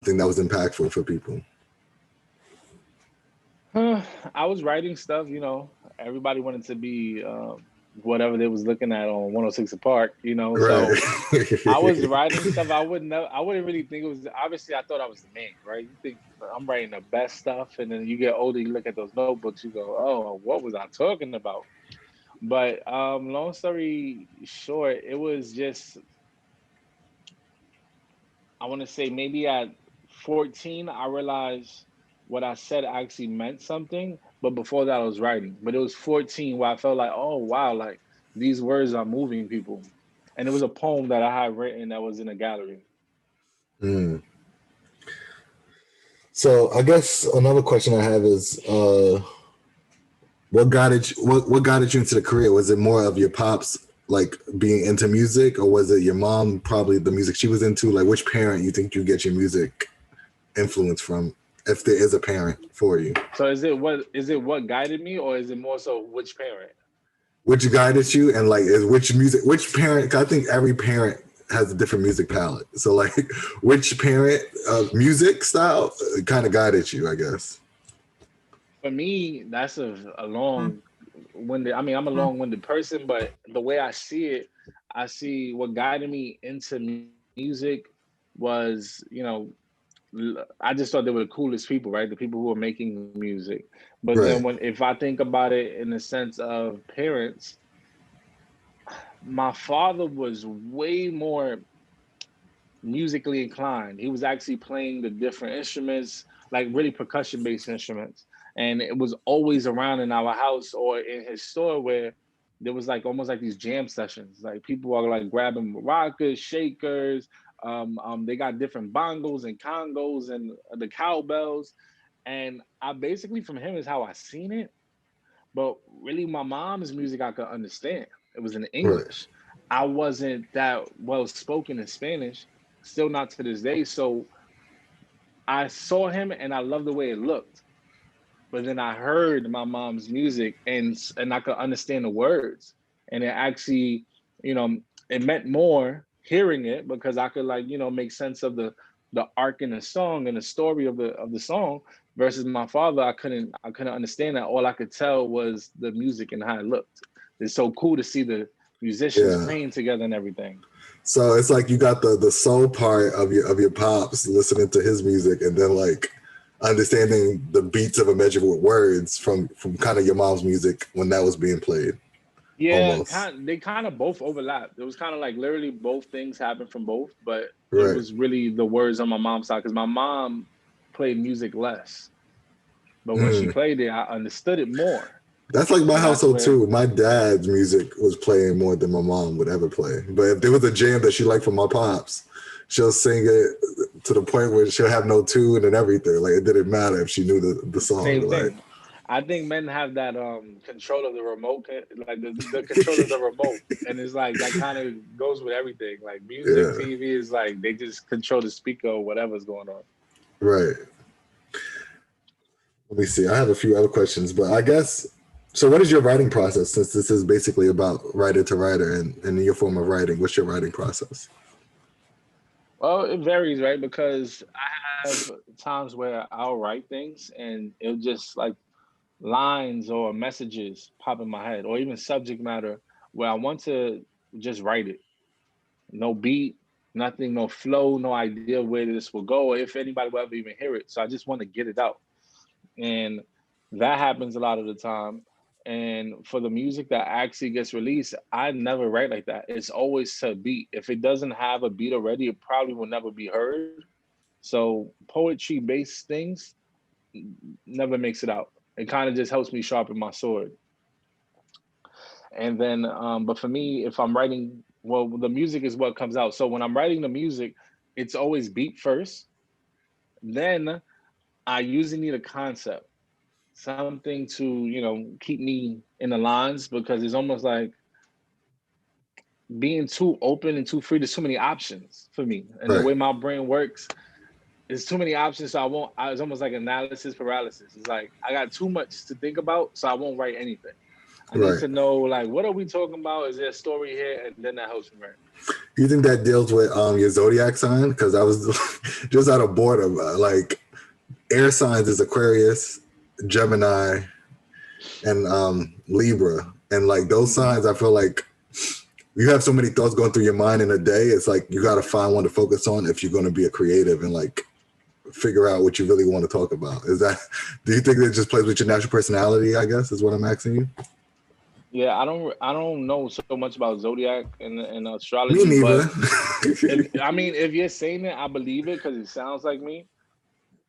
Something that was impactful for people. I was writing stuff, everybody wanted to be whatever they was looking at on 106 Park, Right. so I was writing stuff. I wouldn't really think it was, obviously I thought I was the man, right? You think I'm writing the best stuff, and then you get older, you look at those notebooks, you go, oh, what was I talking about? But long story short, it was just, I want to say maybe at 14, I realized what I said actually meant something. But before that, I was writing. But it was 14 where I felt like, oh, wow, like these words are moving people. And it was a poem that I had written that was in a gallery. Mm. So I guess another question I have is, what guided you into the career? Was it more of your pops like being into music, or was it your mom probably the music she was into? Like, which parent you think you get your music influence from, if there is a parent for you? So is it what guided me, or is it more so which parent? Which guided you, and like is which parent? 'Cause I think every parent has a different music palette. So like, which parent music style kind of guided you, I guess. For me, that's a long winded. I mean, I'm a long winded person, but the way I see it, I see what guided me into music was, I just thought they were the coolest people, right? The people who were making music. But then Right. if I think about it in the sense of parents, my father was way more musically inclined. He was actually playing the different instruments, like really percussion based instruments. And it was always around in our house or in his store where there was like almost like these jam sessions. Like people are like grabbing maracas, shakers. They got different bongos and congos and the cowbells. And I basically from him is how I seen it. But really, my mom's music I could understand. It was in Right. English. I wasn't that well spoken in Spanish, still not to this day. So I saw him and I loved the way it looked. But then I heard my mom's music and I could understand the words. And it actually, you know, it meant more hearing it because I could like, make sense of the arc in the song and the story of the song versus my father. I couldn't understand that. All I could tell was the music and how it looked. It's so cool to see the musicians Yeah. playing together and everything. So it's like you got the soul part of your pops listening to his music, and then like understanding the beats of a measure with words from kind of your mom's music when that was being played, Yeah, almost. they kind of both overlapped. It was kind of like literally both things happened from both, but it Right. was really the words on my mom's side because my mom played music less, but when she Mm. played it, I understood it more, That's like my and that's household where. too. My dad's music was playing more than my mom would ever play. But if there was a jam that she liked from my pops, she'll sing it to the point where she'll have no tune and everything. Like it didn't matter if she knew the song. Same Like thing. I think men have that control of the remote, like the control of the remote, and it's like that kind of goes with everything. Like music, yeah, TV is like they just control the speaker or whatever's going on. right. Let me see. I have a few other questions, but I guess so. What is your writing process? Since this is basically about writer to writer and your form of writing, what's your writing process? Well, it varies, right? Because I have times where I'll write things and it'll just like lines or messages pop in my head, or even subject matter where I want to just write it. No beat, nothing, no flow, no idea where this will go, or if anybody will ever even hear it. So I just want to get it out. And that happens a lot of the time. And for the music that actually gets released, I never write like that. It's always to a beat. If it doesn't have a beat already, it probably will never be heard. So poetry based things never makes it out. It kind of just helps me sharpen my sword. And then, but for me, if I'm writing, well, the music is what comes out. So when I'm writing the music, it's always beat first. Then I usually need a concept, something to, keep me in the lines because it's almost like being too open and too free. There's too many options for me. And the Right. way my brain works, there's too many options. So it's almost like analysis paralysis. It's like I got too much to think about, so I won't write anything. I need Right. to know like what are we talking about? Is there a story here? And then that helps me write. You think that deals with your zodiac sign? Because I was just out of boredom. Like air signs is Aquarius, Gemini, and Libra, and like those signs, I feel like you have so many thoughts going through your mind in a day. It's like you got to find one to focus on if you're going to be a creative and like figure out what you really want to talk about. Is that? Do you think it just plays with your natural personality? I guess is what I'm asking you. Yeah, I don't know so much about zodiac and Me astrology, neither. but if you're saying it, I believe it because it sounds like me.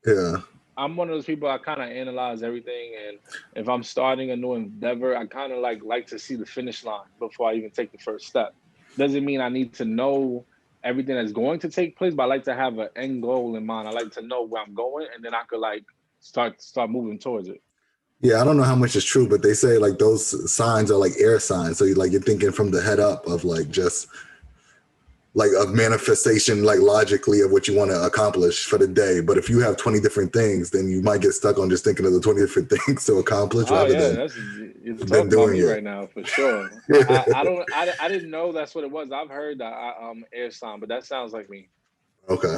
Yeah. I'm one of those people I kind of analyze everything, and if I'm starting a new endeavor, I kind of like to see the finish line before I even take the first step. Doesn't mean I need to know everything that's going to take place, but I like to have an end goal in mind. I like to know where I'm going, and then I could like start moving towards it. Yeah, I don't know how much is true, but they say like those signs are like air signs. So you're thinking from the head up of like just like a manifestation, like logically of what you want to accomplish for the day. But if you have 20 different things, then you might get stuck on just thinking of the 20 different things to accomplish Oh rather yeah, than that's you're than talking about doing me it. right now for sure. I don't I didn't know that's what it was. I've heard that air sign, but that sounds like me. Okay.